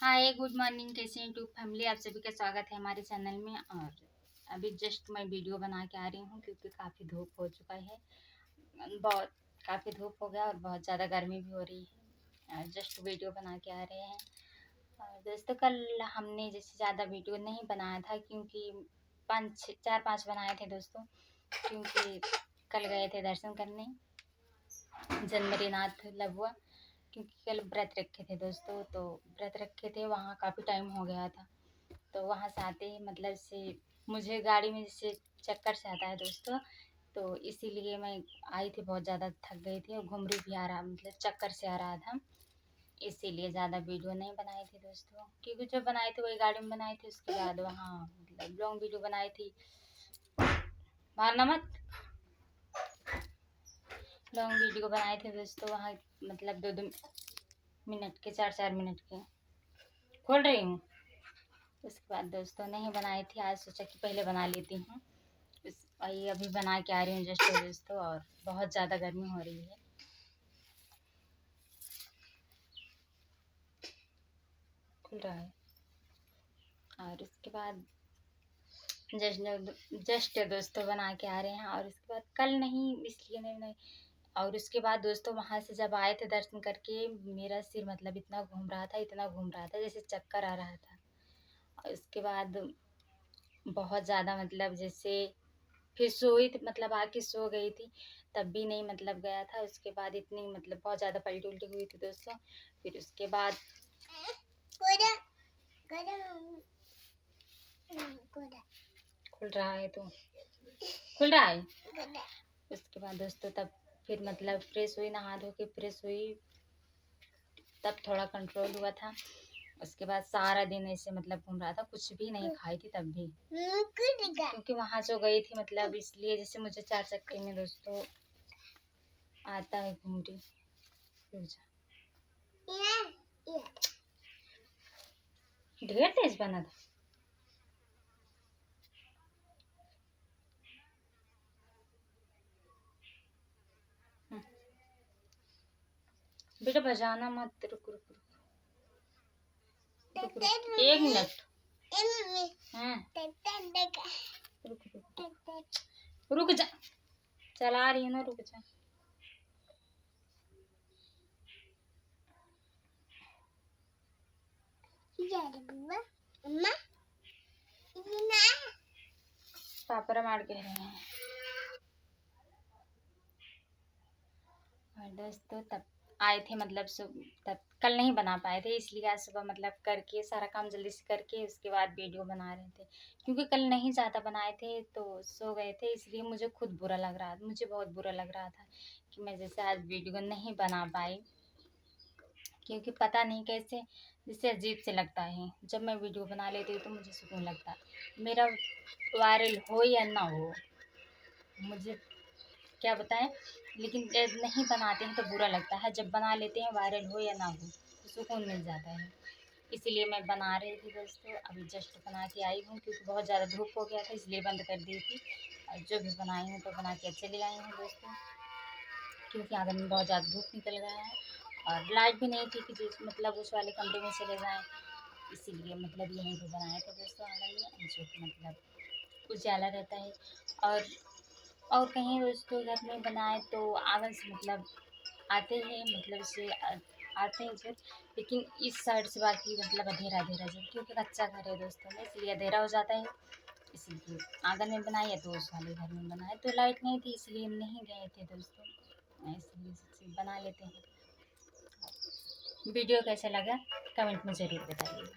Hi good morning, कैसे हैं YouTube family. आप सभी का स्वागत है हमारे चैनल में। और अभी जस्ट मैं वीडियो बना के आ रही हूँ क्योंकि काफ़ी धूप हो चुका है। बहुत काफ़ी धूप हो गया और बहुत ज़्यादा गर्मी भी हो रही है। जस्ट वीडियो बना के आ रहे हैं। और दोस्तों कल हमने जैसे ज़्यादा वीडियो नहीं बनाया था क्योंकि 4-5 बनाए थे दोस्तों, क्योंकि कल गए थे दर्शन करने जनवरीनाथ लबुआ, क्योंकि कल व्रत रखे थे दोस्तों। तो व्रत रखे थे, वहाँ काफ़ी टाइम हो गया था। तो वहाँ से आते ही मतलब से मुझे गाड़ी में जैसे चक्कर से आता है दोस्तों, तो इसीलिए मैं आई थी, बहुत ज़्यादा थक गई थी और घुमरी भी आ रहा, मतलब चक्कर से आ रहा था। इसीलिए ज़्यादा वीडियो नहीं बनाई थी दोस्तों, क्योंकि जो बनाई थी वही गाड़ी में बनाई थी। उसके बाद वहाँ मतलब लॉन्ग वीडियो बनाई थी, मारना मत, लॉन्ग वीडियो बनाए थे दोस्तों वहाँ, मतलब 2-2 मिनट के, 4-4 मिनट के। खोल रही हूँ। उसके बाद दोस्तों नहीं बनाई थी, आज सोचा कि पहले बना लेती हूँ। वही अभी बना के आ रही हूँ जस्ट दोस्तों। और बहुत ज़्यादा गर्मी हो रही है। खुल रहा है। और उसके बाद जस्ट दोस्तों बना के आ रहे हैं। और उसके बाद कल नहीं, इसलिए नहीं। और उसके बाद दोस्तों वहाँ से जब आए थे दर्शन करके, मेरा सिर मतलब इतना घूम रहा था, इतना घूम रहा था जैसे चक्कर आ रहा था। और उसके बाद बहुत ज़्यादा मतलब जैसे फिर सोई थी, मतलब आके सो गई थी, तब भी नहीं मतलब गया था। उसके बाद इतनी मतलब बहुत ज़्यादा पलटी उल्टी हुई थी दोस्तों। फिर उसके बाद खुल रहा है, तो खुल रहा है। उसके बाद दोस्तों तब फिर मतलब फ्रेश हुई, नहा धो के फ्रेश हुई, तब थोड़ा कंट्रोल हुआ था। उसके बाद सारा दिन ऐसे मतलब घूम रहा था, कुछ भी नहीं खाई थी तब भी, क्योंकि वहाँ जो गई थी मतलब, इसलिए जैसे मुझे 4 चक्के में दोस्तों आता है घूमरी। ढेर तेज बना था। बेटा बजाना मत, रुक रुक रुक रुक रुक 1 मिनट। हाँ रुक रुक रुक जा, चला रही हूँ ना, रुक जा। पापड़ मार के रहे हैं। और दोस्तों तब आए थे, मतलब तब कल नहीं बना पाए थे, इसलिए आज सुबह मतलब करके सारा काम जल्दी से करके उसके बाद वीडियो बना रहे थे। क्योंकि कल नहीं ज़्यादा बनाए थे तो सो गए थे, इसलिए मुझे खुद बुरा लग रहा था, मुझे बहुत बुरा लग रहा था कि मैं जैसे आज वीडियो नहीं बना पाई। क्योंकि पता नहीं कैसे जैसे अजीब से लगता है, जब मैं वीडियो बना लेती हूँ तो मुझे सुकून लगता है। मेरा वायरल हो या ना हो, मुझे क्या बताएं, लेकिन जब नहीं बनाते हैं तो बुरा लगता है। जब बना लेते हैं, वायरल हो या ना हो, तो सुकून मिल जाता है। इसीलिए मैं बना रही थी दोस्तों, अभी जस्ट बना के आई हूँ, क्योंकि बहुत ज़्यादा धूप हो गया था इसलिए बंद कर दी थी। और जो भी बनाई हूँ तो बना के चली आई हूँ दोस्तों, क्योंकि आंगन में बहुत ज़्यादा धूप निकल गया है और लाइट भी नहीं थी कि जिस मतलब उस वाले कमरे में चले जाएँ। इसीलिए मतलब यहीं पे बनाया था दोस्तों, आंगन में, जो कि मतलब उजाला रहता है। और कहीं दोस्तों घर में बनाए तो आंगन से मतलब आते हैं, मतलब से आते हैं इधर, लेकिन इस साइड से बाकी मतलब अंधेरा अंधेरा जो, क्योंकि कच्चा घर है दोस्तों में, इसलिए अंधेरा हो जाता है। इसलिए आंगन में बनाए तो उस वाले घर में बनाए, तो लाइट नहीं थी इसलिए हम नहीं गए थे दोस्तों, इसलिए सोचे बना लेते हैं। वीडियो कैसा लगा कमेंट में ज़रूर बताइए।